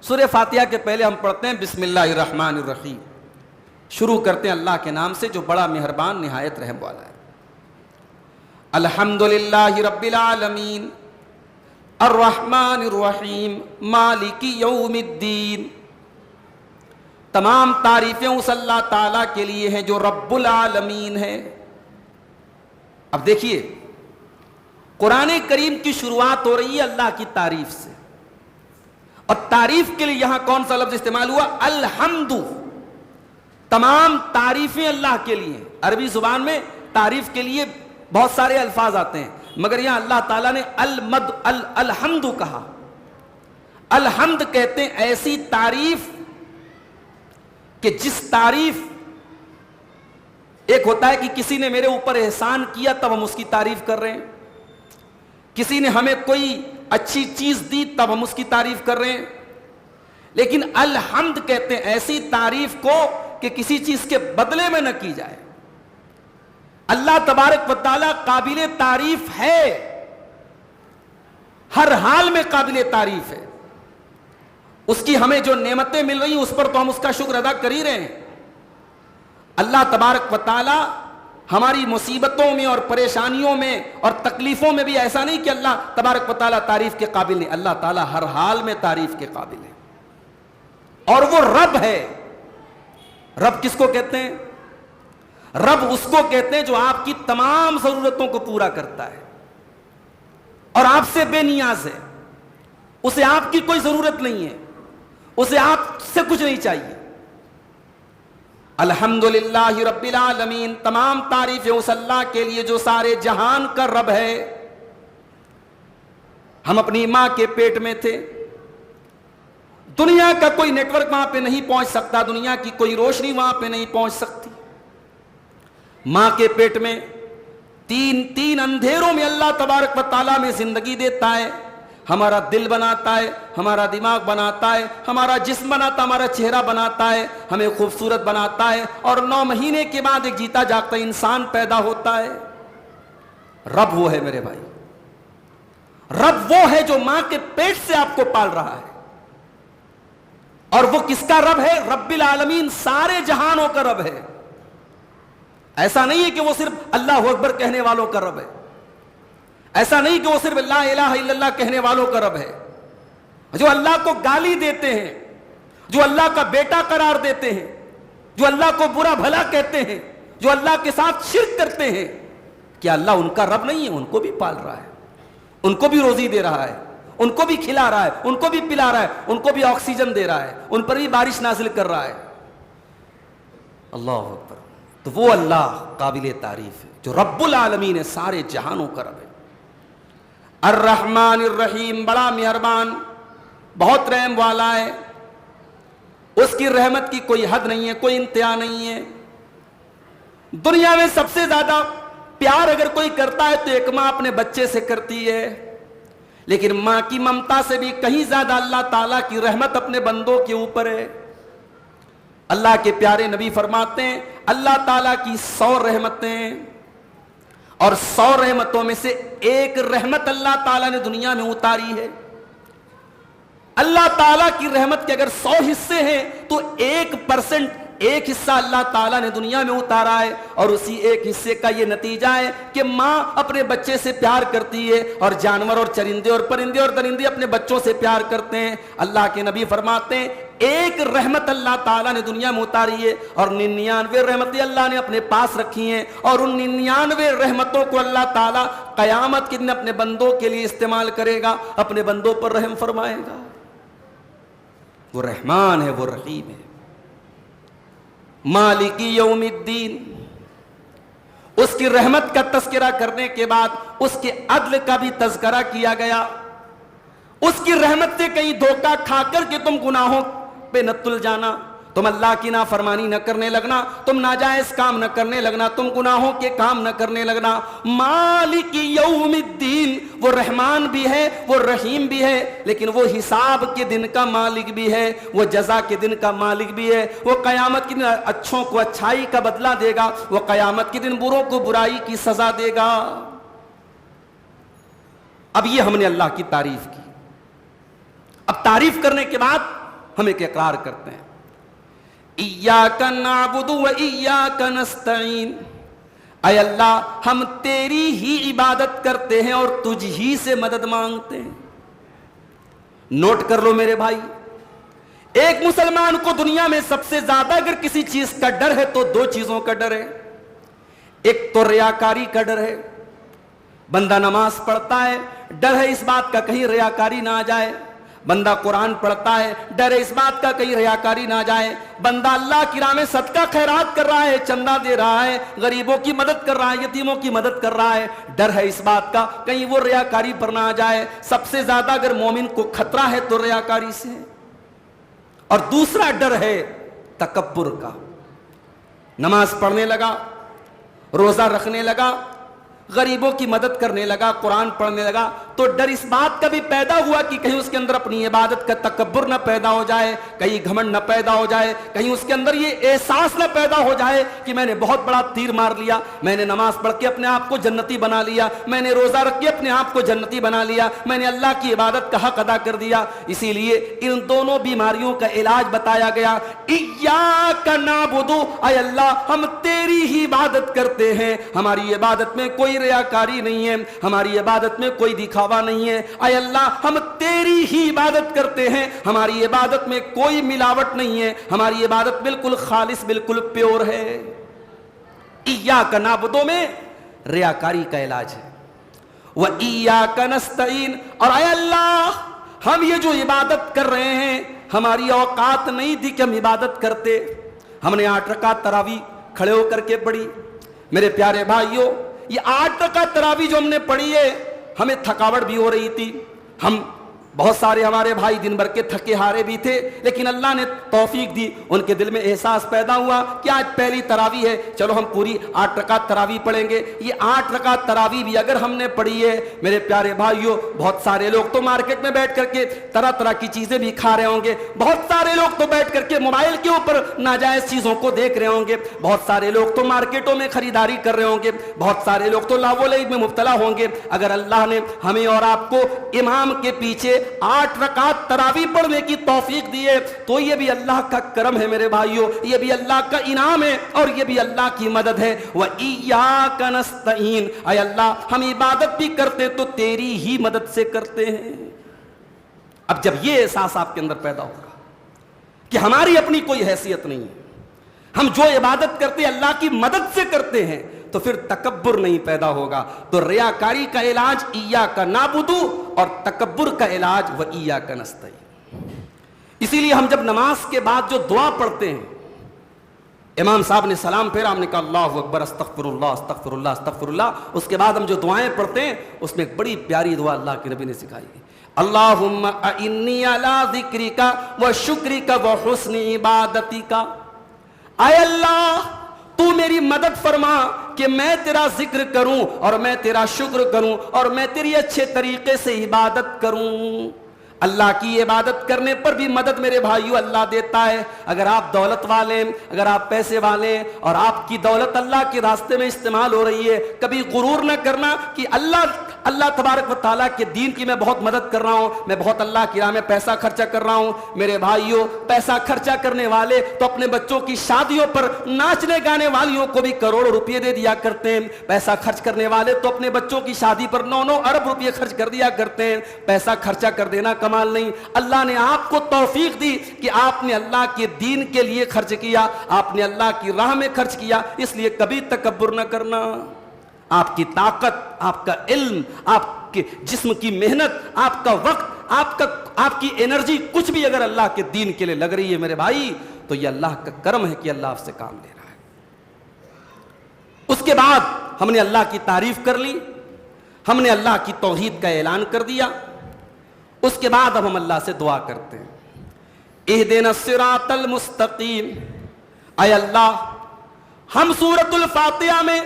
سورہ فاتحہ کے پہلے ہم پڑھتے ہیں بسم اللہ الرحمن الرحیم، شروع کرتے ہیں اللہ کے نام سے جو بڑا مہربان نہایت رحم والا ہے۔ الحمدللہ رب العالمین الرحمن الرحیم مالک یوم الدین، تمام تعریفیں اس اللہ تعالیٰ کے لیے ہیں جو رب العالمین ہے۔ اب دیکھیے قرآن کریم کی شروعات ہو رہی ہے اللہ کی تعریف سے، اور تعریف کے لیے یہاں کون سا لفظ استعمال ہوا؟ الحمد۔ تمام تعریفیں اللہ کے لیے۔ عربی زبان میں تعریف کے لیے بہت سارے الفاظ آتے ہیں، مگر یہاں اللہ تعالیٰ نے الحمد کہا۔ الحمد کہتے ہیں ایسی تعریف کہ جس تعریف، ایک ہوتا ہے کہ کسی نے میرے اوپر احسان کیا تب ہم اس کی تعریف کر رہے ہیں، کسی نے ہمیں کوئی اچھی چیز دی تب ہم اس کی تعریف کر رہے ہیں، لیکن الحمد کہتے ہیں ایسی تعریف کو کہ کسی چیز کے بدلے میں نہ کی جائے۔ اللہ تبارک و تعالیٰ قابل تعریف ہے، ہر حال میں قابل تعریف ہے۔ اس کی ہمیں جو نعمتیں مل رہی ہیں اس پر تو ہم اس کا شکر ادا کر ہی رہے ہیں۔ اللہ تبارک و تعالیٰ ہماری مصیبتوں میں اور پریشانیوں میں اور تکلیفوں میں بھی ایسا نہیں کہ اللہ تبارک و تعالیٰ تعریف کے قابل نہیں، اللہ تعالیٰ ہر حال میں تعریف کے قابل ہے، اور وہ رب ہے۔ رب کس کو کہتے ہیں؟ رب اس کو کہتے ہیں جو آپ کی تمام ضرورتوں کو پورا کرتا ہے اور آپ سے بے نیاز ہے، اسے آپ کی کوئی ضرورت نہیں ہے، اسے آپ سے کچھ نہیں چاہیے۔ الحمدللہ رب العالمین، تمام تعریفیں اس اللہ کے لیے جو سارے جہان کا رب ہے۔ ہم اپنی ماں کے پیٹ میں تھے، دنیا کا کوئی نیٹ ورک وہاں پہ نہیں پہنچ سکتا، دنیا کی کوئی روشنی وہاں پہ نہیں پہنچ سکتی۔ ماں کے پیٹ میں تین اندھیروں میں اللہ تبارک و تعالیٰ میں زندگی دیتا ہے، ہمارا دل بناتا ہے، ہمارا دماغ بناتا ہے، ہمارا جسم بناتا ہے، ہمارا چہرہ بناتا ہے، ہمیں خوبصورت بناتا ہے، اور 9 مہینے کے بعد ایک جیتا جاگتا انسان پیدا ہوتا ہے۔ رب وہ ہے میرے بھائی، رب وہ ہے جو ماں کے پیٹ سے آپ کو پال رہا ہے۔ اور وہ کس کا رب ہے؟ رب العالمین، سارے جہانوں کا رب ہے۔ ایسا نہیں ہے کہ وہ صرف اللہ اکبر کہنے والوں کا رب ہے، ایسا نہیں کہ وہ صرف لا الہ الا اللہ کہنے والوں کا رب ہے۔ جو اللہ کو گالی دیتے ہیں، جو اللہ کا بیٹا قرار دیتے ہیں، جو اللہ کو برا بھلا کہتے ہیں، جو اللہ کے ساتھ شرک کرتے ہیں، کیا اللہ ان کا رب نہیں ہے؟ ان کو بھی پال رہا ہے، ان کو بھی روزی دے رہا ہے، ان کو بھی کھلا رہا ہے، ان کو بھی پلا رہا ہے، ان کو بھی آکسیجن دے رہا ہے، ان پر بھی بارش نازل کر رہا ہے۔ اللہ اکبر۔ تو وہ اللہ قابل تعریف ہے جو رب العالمین ہے، سارے جہانوں کا رب ہے۔ الرحمن الرحیم، بڑا مہربان، بہت رحم والا ہے، اس کی رحمت کی کوئی حد نہیں ہے، کوئی انتہا نہیں ہے۔ دنیا میں سب سے زیادہ پیار اگر کوئی کرتا ہے تو ایک ماں اپنے بچے سے کرتی ہے، لیکن ماں کی ممتا سے بھی کہیں زیادہ اللہ تعالیٰ کی رحمت اپنے بندوں کے اوپر ہے۔ اللہ کے پیارے نبی فرماتے ہیں اللہ تعالیٰ کی 100 رحمتیں، اور 100 رحمتوں میں سے ایک رحمت اللہ تعالیٰ نے دنیا میں اتاری ہے۔ اللہ تعالیٰ کی رحمت کے اگر 100 حصے ہیں تو 1% ایک حصہ اللہ تعالیٰ نے دنیا میں اتارا ہے، اور اسی ایک حصے کا یہ نتیجہ ہے کہ ماں اپنے بچے سے پیار کرتی ہے، اور جانور اور چرندے اور پرندے اور درندے اپنے بچوں سے پیار کرتے ہیں۔ اللہ کے نبی فرماتے ہیں ایک رحمت اللہ تعالیٰ نے دنیا میں اتاری ہے، اور 99 رحمتیں اللہ نے اپنے پاس رکھی ہیں، اور ان 99 رحمتوں کو اللہ تعالیٰ قیامت کے دن اپنے بندوں کے لیے استعمال کرے گا، اپنے بندوں پر رحم فرمائے گا۔ وہ رحمان ہے، وہ رحیم ہے۔ مالک یوم الدین، اس کی رحمت کا تذکرہ کرنے کے بعد اس کے عدل کا بھی تذکرہ کیا گیا۔ اس کی رحمت سے کہیں دھوکہ کھا کر کے تم گناہوں پہ نہ تل جانا، تم اللہ کی نافرمانی نہ کرنے لگنا، تم ناجائز کام نہ کرنے لگنا، تم گناہوں کے کام نہ کرنے لگنا۔ مالک یوم الدین، وہ رحمان بھی ہے، وہ رحیم بھی ہے، لیکن وہ حساب کے دن کا مالک بھی ہے، وہ جزا کے دن کا مالک بھی ہے۔ وہ قیامت کے دن اچھوں کو اچھائی کا بدلہ دے گا، وہ قیامت کے دن بروں کو برائی کی سزا دے گا۔ اب یہ ہم نے اللہ کی تعریف کی۔ اب تعریف کرنے کے بعد ہم ایک اقرار کرتے ہیں ایاک نعبد و ایاک نستعین، اے اللہ ہم تیری ہی عبادت کرتے ہیں اور تجھ ہی سے مدد مانگتے ہیں۔ نوٹ کر لو میرے بھائی، ایک مسلمان کو دنیا میں سب سے زیادہ اگر کسی چیز کا ڈر ہے تو دو چیزوں کا ڈر ہے۔ ایک تو ریاکاری کا ڈر ہے، بندہ نماز پڑھتا ہے، ڈر ہے اس بات کا کہیں ریاکاری نہ آ جائے۔ بندہ قرآن پڑھتا ہے، ڈر ہے اس بات کا کہیں ریاکاری نہ جائے۔ بندہ اللہ کی راہ میں صدقہ خیرات کر رہا ہے، چندہ دے رہا ہے، غریبوں کی مدد کر رہا ہے، یتیموں کی مدد کر رہا ہے، ڈر ہے اس بات کا کہیں وہ ریاکاری پر نہ آ جائے۔ سب سے زیادہ اگر مومن کو خطرہ ہے تو ریاکاری سے ہے۔ اور دوسرا ڈر ہے تکبر کا۔ نماز پڑھنے لگا، روزہ رکھنے لگا، غریبوں کی مدد کرنے لگا، قرآن پڑھنے لگا، تو ڈر اس بات کا بھی پیدا ہوا کہ کہیں اس کے اندر اپنی عبادت کا تکبر نہ پیدا ہو جائے، کہیں گھمنڈ نہ پیدا ہو جائے، کہیں اس کے اندر یہ احساس نہ پیدا ہو جائے کہ میں نے بہت بڑا تیر مار لیا، میں نے نماز پڑھ کے اپنے آپ کو جنتی بنا لیا، میں نے روزہ رکھ کے اپنے آپ کو جنتی بنا لیا، میں نے اللہ کی عبادت کا حق ادا کر دیا۔ اسی لیے ان دونوں بیماریوں کا علاج بتایا گیا۔ ایاک نعبد، اے اللہ ہم تیری ہی عبادت کرتے ہیں، ہماری عبادت میں کوئی ریاکاری نہیں ہے، ہماری عبادت میں کوئی دکھاوا نہیں ہے۔ اے اللہ ہم تیری ہی عبادت کرتے ہیں، ہماری عبادت میں کوئی ملاوٹ نہیں ہے، ہماری عبادت بالکل خالص، بالکل پیور ہے۔ ایاک نعبد میں ریاکاری کا علاج ہے، وَإِيَّاكَ نَسْتَعِينُ، اور اے اللہ ہم یہ جو عبادت کر رہے ہیں ہماری اوقات نہیں تھی کہ ہم عبادت کرتے، ہم نے 8 رکعت تراویح کھڑے ہو کر کے پڑھی۔ میرے پیارے بھائیوں، یہ 8 رکعت تراویح جو ہم نے پڑھی ہے، ہمیں تھکاوٹ بھی ہو رہی تھی، ہم بہت سارے ہمارے بھائی دن بھر کے تھکے ہارے بھی تھے، لیکن اللہ نے توفیق دی، ان کے دل میں احساس پیدا ہوا کہ آج پہلی تراویح ہے، چلو ہم پوری 8 رکعت تراویح پڑھیں گے۔ یہ 8 رکعت تراویح بھی اگر ہم نے پڑھی ہے میرے پیارے بھائیوں، بہت سارے لوگ تو مارکیٹ میں بیٹھ کر کے طرح طرح کی چیزیں بھی کھا رہے ہوں گے، بہت سارے لوگ تو بیٹھ کر کے موبائل کے اوپر ناجائز چیزوں کو دیکھ رہے ہوں گے، بہت سارے لوگ تو مارکیٹوں میں خریداری کر رہے ہوں گے، بہت سارے لوگ تو لاو لعب میں مبتلا ہوں گے۔ اگر اللہ نے ہمیں اور آپ کو امام کے پیچھے 8 رکعت تراویح پڑھنے کی توفیق دی ہے تو یہ بھی اللہ کا کرم ہے میرے بھائیوں، یہ بھی اللہ کا انعام ہے اور یہ بھی اللہ کی مدد ہے۔ وَإِيَّاكَ نَسْتَعِينُ، اے اللہ ہم عبادت بھی کرتے تو تیری ہی مدد سے کرتے ہیں۔ اب جب یہ احساس آپ کے اندر پیدا ہوگا کہ ہماری اپنی کوئی حیثیت نہیں ہے، ہم جو عبادت کرتے اللہ کی مدد سے کرتے ہیں، تو پھر تکبر نہیں پیدا ہوگا۔ تو ریاکاری کا علاج ایاک نعبد اور تکبر کا علاج وایاک نستعین۔ اسی لیے ہم جب نماز کے بعد جو دعا پڑھتے ہیں، امام صاحب نے سلام پھیرا، ہم نے کہا اللہ اکبر، استغفر اللہ استغفر اللہ استغفر اللہ، اس کے بعد ہم جو دعائیں پڑھتے ہیں اس میں ایک بڑی پیاری دعا اللہ کے نبی نے سکھائی ہے، اللہم اعنی علی ذکرک و شکرک و حسن عبادتک، اے اللہ تو میری مدد فرما کہ میں تیرا ذکر کروں اور میں تیرا شکر کروں اور میں تیری اچھے طریقے سے عبادت کروں۔ اللہ کی عبادت کرنے پر بھی مدد میرے بھائیو اللہ دیتا ہے۔ اگر آپ دولت والے، اگر آپ پیسے والے اور آپ کی دولت اللہ کے راستے میں استعمال ہو رہی ہے، کبھی غرور نہ کرنا کہ اللہ تبارک و تعالیٰ کے دین کی میں بہت مدد کر رہا ہوں، میں بہت اللہ کی راہ میں پیسہ خرچہ کر رہا ہوں۔ میرے بھائیو، پیسہ خرچہ کرنے والے تو اپنے بچوں کی شادیوں پر ناچنے گانے والیوں کو بھی کروڑوں روپے دے دیا کرتے ہیں۔ پیسہ خرچ کرنے والے تو اپنے بچوں کی شادی پر 9 ارب روپے خرچ کر دیا کرتے ہیں۔ پیسہ خرچہ کر دینا کمال نہیں، اللہ نے آپ کو توفیق دی کہ آپ نے اللہ کے دین کے لیے خرچ کیا، آپ نے اللہ کی راہ میں خرچ کیا، اس لیے کبھی تکبر نہ کرنا۔ آپ کی طاقت، آپ کا علم، آپ کے جسم کی محنت، آپ کا وقت، آپ کی انرجی، کچھ بھی اگر اللہ کے دین کے لیے لگ رہی ہے میرے بھائی، تو یہ اللہ کا کرم ہے کہ اللہ آپ سے کام لے رہا ہے۔ اس کے بعد ہم نے اللہ کی تعریف کر لی، ہم نے اللہ کی توحید کا اعلان کر دیا، اس کے بعد اب ہم اللہ سے دعا کرتے ہیں، اہدنا الصراط المستقیم، اے اللہ ہم سورۃ الفاتحہ میں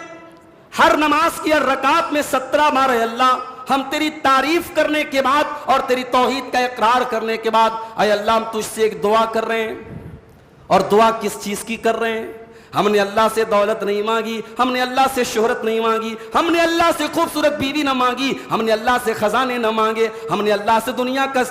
ہر نماز کی ہر رکعت میں 17 بار اے اللہ ہم تیری تعریف کرنے کے بعد اور تیری توحید کا اقرار کرنے کے بعد اے اللہ ہم تجھ سے ایک دعا کر رہے ہیں، اور دعا کس چیز کی کر رہے ہیں؟ ہم نے اللہ سے دولت نہیں مانگی, ہم نے اللہ سے شہرت نہیں مانگی, ہم نے اللہ سے خوبصورت بیوی نہ مانگی, ہم نے اللہ سے خزانے نہ مانگے, ہم نے اللہ سے دنیا کا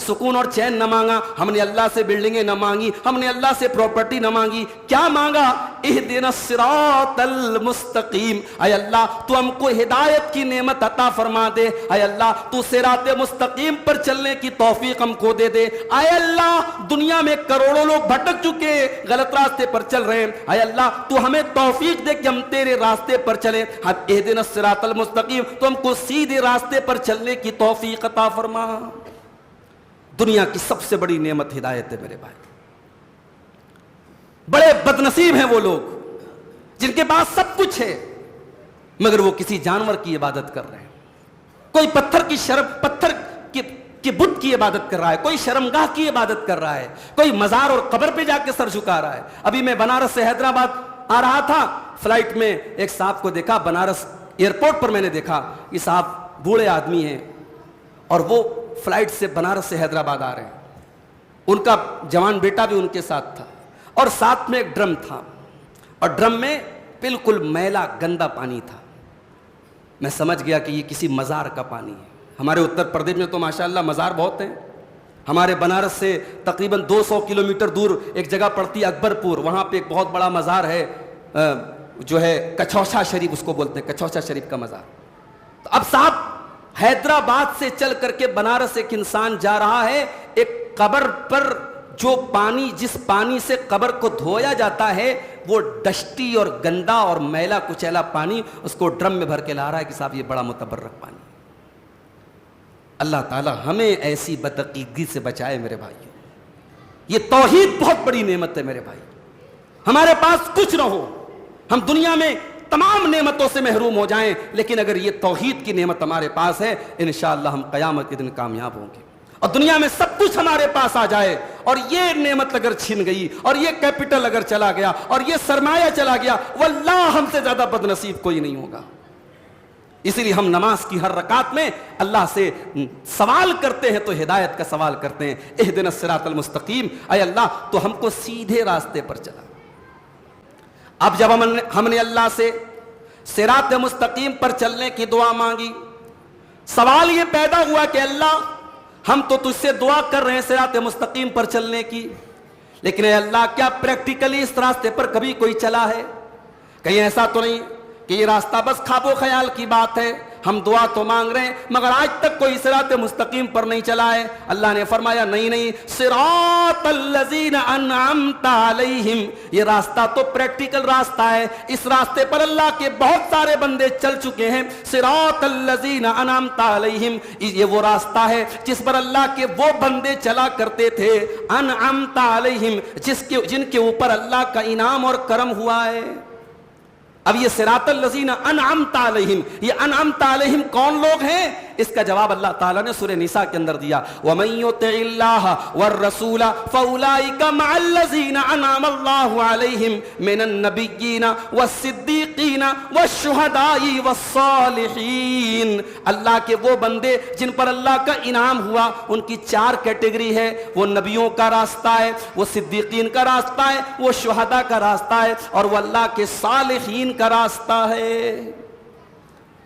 سکون اور چین نہ مانگا, ہم نے اللہ سے بلڈنگیں نہ مانگی, ہم نے اللہ سے پراپرٹی نہ مانگی. کیا مانگا؟ اہدنا الصراط المستقیم. اے اللہ تو ہم کو ہدایت کی نعمت عطا فرما دے. اے اللہ تو صراط مستقیم پر چلنے کی توفیق ہم کو دے دے. اے اللہ دنیا میں کروڑوں لوگ بھٹک چکے, غلط راستے پر چل رہے ہیں. اے اللہ تو ہمیں توفیق دے کہ ہم تیرے راستے پر چلیں. اہدنا الصراط المستقیم, تو ہم کو سیدھے راستے پر چلنے کی توفیق عطا فرما. دنیا کی سب سے بڑی نعمت ہدایت ہے میرے بھائی. بڑے بدنصیب ہیں وہ لوگ جن کے پاس سب کچھ ہے مگر وہ کسی جانور کی عبادت کر رہے ہیں. کوئی پتھر کی بت کی عبادت کر رہا ہے, کوئی شرمگاہ کی عبادت کر رہا ہے, کوئی مزار اور قبر پہ جا کے سر جھکا رہا ہے. ابھی میں بنارس سے حیدرآباد آ رہا تھا, فلائٹ میں ایک صاحب کو دیکھا, بنارس ایئرپورٹ پر میں نے دیکھا. یہ صاحب بوڑھے آدمی ہیں اور وہ فلائٹ سے بنارس سے حیدرآباد آ رہے ہیں. ان کا جوان بیٹا بھی ان کے ساتھ تھا اور ساتھ میں ایک ڈرم تھا اور ڈرم میں بالکل میلا گندا پانی تھا. میں سمجھ گیا کہ یہ کسی مزار کا پانی ہے. ہمارے اتر پردیش میں تو ماشاءاللہ مزار بہت ہیں. ہمارے بنارس سے تقریباً 200 کلومیٹر دور ایک جگہ پڑتی ہے اکبر پور, وہاں پہ ایک بہت بڑا مزار ہے جو ہے کچھوچا شریف, اس کو بولتے ہیں کچھوچا شریف کا مزار. تو اب صاحب حیدرآباد سے چل کر کے بنارس ایک انسان جا رہا ہے, ایک قبر پر جو پانی, جس پانی سے قبر کو دھویا جاتا ہے وہ ڈسٹی اور گندا اور میلا کچیلا پانی, اس کو ڈرم میں بھر کے لا رہا ہے کہ صاحب یہ بڑا متبرک پانی. اللہ تعالی ہمیں ایسی بدعقیدگی سے بچائے میرے بھائیوں. یہ توحید بہت بڑی نعمت ہے میرے بھائی. ہمارے پاس کچھ نہ ہو, ہم دنیا میں تمام نعمتوں سے محروم ہو جائیں, لیکن اگر یہ توحید کی نعمت ہمارے پاس ہے انشاءاللہ ہم قیامت کے دن کامیاب ہوں گے. اور دنیا میں سب کچھ ہمارے پاس آ جائے اور یہ نعمت اگر چھن گئی اور یہ کیپٹل اگر چلا گیا اور یہ سرمایہ چلا گیا, واللہ ہم سے زیادہ بدنصیب کوئی نہیں ہوگا. اسی لیے ہم نماز کی ہر رکعت میں اللہ سے سوال کرتے ہیں تو ہدایت کا سوال کرتے ہیں. اہدنا الصراط المستقیم, اے اللہ تو ہم کو سیدھے راستے پر چلا. اب جب ہم نے اللہ سے صراط مستقیم پر چلنے کی دعا مانگی, سوال یہ پیدا ہوا کہ اللہ ہم تو تجھ سے دعا کر رہے ہیں صراط مستقیم پر چلنے کی, لیکن اے اللہ کیا پریکٹیکلی اس راستے پر کبھی کوئی چلا ہے؟ کہیں ایسا تو نہیں کہ یہ راستہ بس خواب و خیال کی بات ہے, ہم دعا تو مانگ رہے ہیں مگر آج تک کوئی صراط مستقیم پر نہیں چلا ہے. اللہ نے فرمایا نہیں, صراط الذین انعمت علیہم, یہ راستہ تو پریکٹیکل راستہ ہے, اس راستے پر اللہ کے بہت سارے بندے چل چکے ہیں. صراط الذین انعمت علیہم, یہ وہ راستہ ہے جس پر اللہ کے وہ بندے چلا کرتے تھے. انعمت علیہم, جن کے اوپر اللہ کا انعام اور کرم ہوا ہے. اب یہ صراط الذین انعمت علیہم, یہ انعمت علیہم کون لوگ ہیں؟ اس کا جواب اللہ تعالیٰ نے سورہ نساء کے اندر دیا. وَمَن يُطِعِ اللَّهَ وَالرَّسُولَ فَأُولَٰئِكَ مَعَ الَّذِينَ أَنْعَمَ اللَّهُ عَلَيْهِمْ مِنَ النَّبِيِّينَ وَالصِّدِّيقِينَ وَالشُّهَدَاءِ وَالصَّالِحِينَ. اللہ کے وہ بندے جن پر اللہ کا انعام ہوا, ان کی 4 کیٹیگری ہے. وہ نبیوں کا راستہ ہے, وہ صدیقین کا راستہ ہے, وہ شہداء کا راستہ ہے, اور وہ اللہ کے صالحین کا راستہ ہے.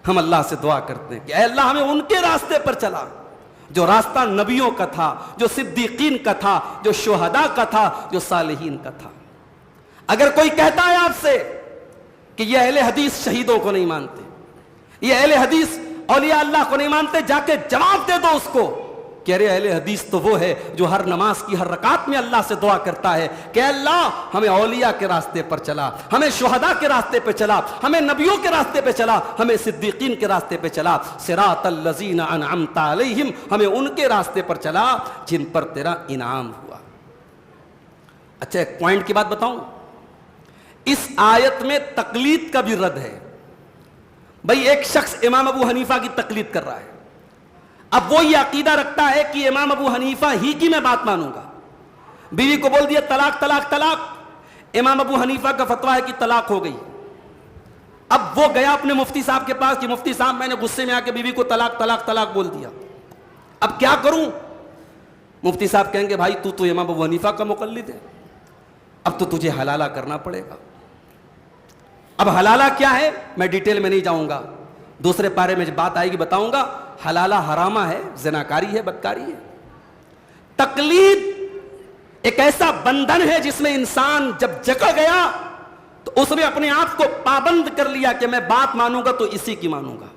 ہم اللہ سے دعا کرتے ہیں کہ اے اللہ ہمیں ان کے راستے پر چلا جو راستہ نبیوں کا تھا, جو صدیقین کا تھا, جو شہداء کا تھا, جو صالحین کا تھا. اگر کوئی کہتا ہے آپ سے کہ یہ اہل حدیث شہیدوں کو نہیں مانتے, یہ اہل حدیث اولیاء اللہ کو نہیں مانتے, جا کے جواب دے دو اس کو کہ ارے اہل حدیث تو وہ ہے جو ہر نماز کی ہر رکعت میں اللہ سے دعا کرتا ہے کہ اللہ ہمیں اولیاء کے راستے پر چلا, ہمیں شہداء کے راستے پہ چلا, ہمیں نبیوں کے راستے پہ چلا, ہمیں صدیقین کے راستے پہ چلا. صراط الذین انعمت علیہم, ہمیں ان کے راستے پر چلا جن پر تیرا انعام ہوا. اچھا ایک پوائنٹ کی بات بتاؤں, اس آیت میں تقلید کا بھی رد ہے. بھئی ایک شخص امام ابو حنیفہ کی تقلید کر رہا ہے, اب وہ یہ عقیدہ رکھتا ہے کہ امام ابو حنیفہ ہی کی میں بات مانوں گا. بیوی کو بول دیا طلاق طلاق طلاق, امام ابو حنیفہ کا فتویٰ ہے کہ طلاق ہو گئی. اب وہ گیا اپنے مفتی صاحب کے پاس کہ مفتی صاحب میں نے غصے میں آ کے بیوی کو طلاق طلاق طلاق بول دیا, اب کیا کروں؟ مفتی صاحب کہیں گے بھائی تو امام ابو حنیفہ کا مقلد ہے, اب تو تجھے حلالہ کرنا پڑے گا. اب حلالہ کیا ہے میں ڈیٹیل میں نہیں جاؤں گا, دوسرے پارے میں جب بات آئے گی بتاؤں گا. حلالہ حرامہ ہے, زناکاری ہے, بدکاری ہے. تقلید ایک ایسا بندھن ہے جس میں انسان جب جکڑ گیا تو اس نے اپنے آپ کو پابند کر لیا کہ میں بات مانوں گا تو اسی کی مانوں گا.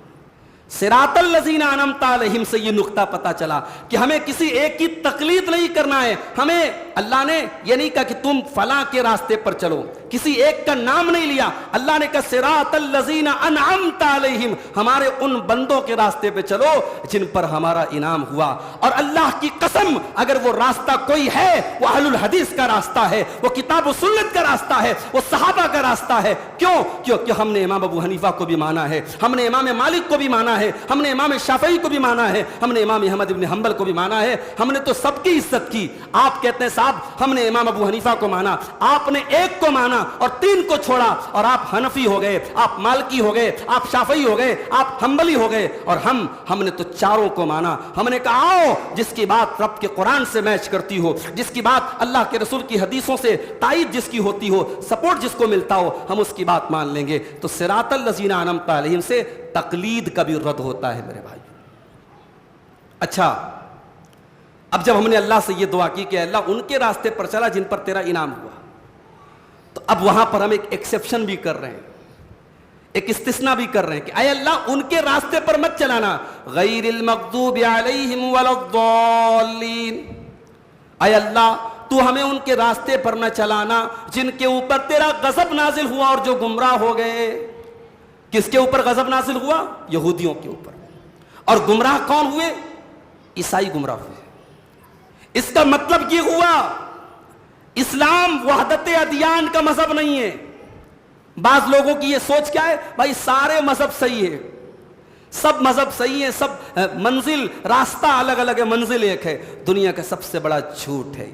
صراط الذین انعمت علیہم سے یہ نقطہ پتا چلا کہ ہمیں کسی ایک کی تقلید نہیں کرنا ہے. ہمیں اللہ نے یہ نہیں کہا کہ تم فلاں کے راستے پر چلو, کسی ایک کا نام نہیں لیا. اللہ نے کہا صراط الذین انعمت علیہم, ہمارے ان بندوں کے راستے پہ چلو جن پر ہمارا انعام ہوا. اور اللہ کی قسم اگر وہ راستہ کوئی ہے وہ اہل الحدیث کا راستہ ہے, وہ کتاب و سنت کا راستہ ہے, وہ صحابہ کا راستہ ہے. کیوں؟ کیونکہ ہم نے امام ابو حنیفہ کو بھی مانا ہے, ہم نے امام مالک کو بھی مانا ہے, ہم نے امام شافعی کو بھی مانا ہے, ہم نے امام احمد ابن حنبل کو بھی مانا ہے. ہم نے تو سب کی عزت کی. آپ کہتے ہیں صاحب ہم نے امام ابو حنیفہ کو مانا, آپ نے ایک کو مانا اور تین کو چھوڑا, اور آپ حنفی ہو گئے, آپ مالکی ہو گئے, آپ شافعی ہو گئے, آپ حنبلی ہو گئے, اور ہم نے تو چاروں کو مانا. ہم نے کہا آؤ جس کی بات رب کے قرآن سے میچ کرتی ہو, جس کی بات اللہ کے رسول کی حدیثوں سے تائید جس کی ہوتی ہو, سپورٹ جس کو ملتا ہو, ہم اس کی بات مان لیں گے. تو صراط الذین انعمت علیہم سے تقلید کا بھی رد ہوتا ہے میرے بھائی. اچھا, اب جب ہم نے اللہ سے یہ دعا کی کہ اللہ ان کے راستے پر چلا جن پر تیرا انعام ہوا, تو اب وہاں پر ہم ایک ایکسیپشن بھی کر رہے ہیں, ایک استثناء بھی کر رہے ہیں کہ اے اللہ ان کے راستے پر مت چلانا, غیر المغضوب علیہم ولا الضالین. اے اللہ تو ہمیں ان کے راستے پر نہ چلانا جن کے اوپر تیرا غضب نازل ہوا اور جو گمراہ ہو گئے. کس کے اوپر غضب نازل ہوا؟ یہودیوں کے اوپر. اور گمراہ کون ہوئے؟ عیسائی گمراہ ہوئے. اس کا مطلب یہ ہوا اسلام وحدت ادیان کا مذہب نہیں ہے. بعض لوگوں کی یہ سوچ کیا ہے, بھائی سارے مذہب صحیح ہے, سب مذہب صحیح ہے, سب منزل راستہ الگ الگ ہے, منزل ایک ہے. دنیا کا سب سے بڑا جھوٹ ہے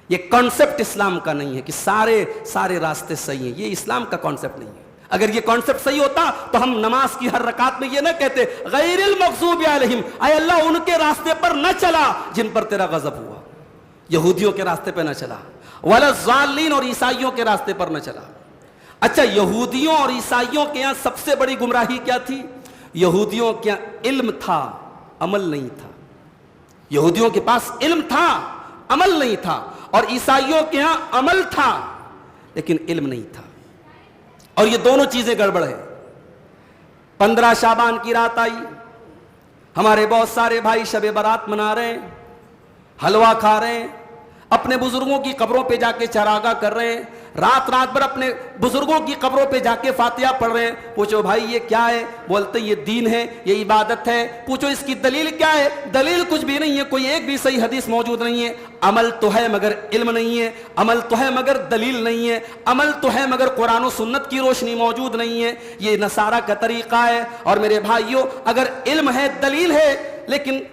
یہ کانسیپٹ اسلام کا نہیں ہے کہ سارے راستے صحیح ہیں. یہ اسلام کا کانسیپٹ نہیں ہے. اگر یہ کانسیپٹ صحیح ہوتا تو ہم نماز کی ہر رکعت میں یہ نہ کہتے غیر المغضوب علیہم, اے اللہ ان کے راستے پر نہ چلا جن پر تیرا غضب ہوا. یہودیوں کے راستے پہ نہ چلا, ولا الضالین, اور عیسائیوں کے راستے پر نہ چلا. اچھا, یہودیوں اور عیسائیوں کے یہاں سب سے بڑی گمراہی کیا تھی؟ یہودیوں کے یہاں علم تھا, عمل نہیں تھا. یہودیوں کے پاس علم تھا, عمل نہیں تھا, اور عیسائیوں کے یہاں عمل تھا لیکن علم نہیں تھا. اور یہ دونوں چیزیں گڑبڑ ہے. 15 شعبان کی رات آئی, ہمارے بہت سارے بھائی شب برات منا رہے ہیں, حلوہ کھا رہے ہیں, اپنے بزرگوں کی قبروں پہ جا کے چراغاں کر رہے ہیں, رات بھر اپنے بزرگوں کی قبروں پہ جا کے فاتحہ پڑھ رہے ہیں. پوچھو بھائی یہ کیا ہے؟ بولتے یہ دین ہے, یہ عبادت ہے. پوچھو اس کی دلیل کیا ہے؟ دلیل کچھ بھی نہیں ہے, کوئی ایک بھی صحیح حدیث موجود نہیں ہے. عمل تو ہے مگر علم نہیں ہے, عمل تو ہے مگر دلیل نہیں ہے, عمل تو ہے مگر قرآن و سنت کی روشنی موجود نہیں ہے. یہ نصارہ کا طریقہ ہے. اور میرے بھائیوں, اگر علم ہے, دلیل ہے, لیکن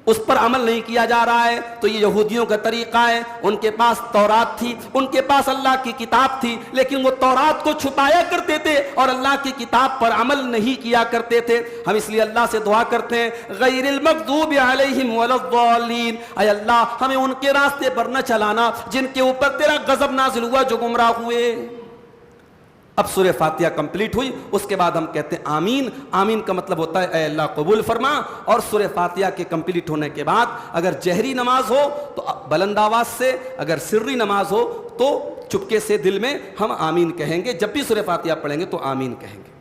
اس پر عمل نہیں کیا جا رہا ہے تو یہ یہودیوں کا طریقہ ہے. ان کے پاس تورات تھی, ان کے پاس اللہ کی کتاب تھی, لیکن وہ تورات کو چھپایا کرتے تھے اور اللہ کی کتاب پر عمل نہیں کیا کرتے تھے. ہم اس لیے اللہ سے دعا کرتے ہیں غیر المغضوب علیہم ولا الضالین, اے اللہ ہمیں ان کے راستے پر نہ چلانا جن کے اوپر تیرا غضب نازل ہوا, جو گمراہ ہوئے. اب سورہ فاتحہ کمپلیٹ ہوئی, اس کے بعد ہم کہتے ہیں آمین. آمین کا مطلب ہوتا ہے اے اللہ قبول فرما. اور سورہ فاتحہ کے کمپلیٹ ہونے کے بعد اگر جہری نماز ہو تو بلند آواز سے, اگر سری نماز ہو تو چپکے سے دل میں ہم آمین کہیں گے. جب بھی سورہ فاتحہ پڑھیں گے تو آمین کہیں گے.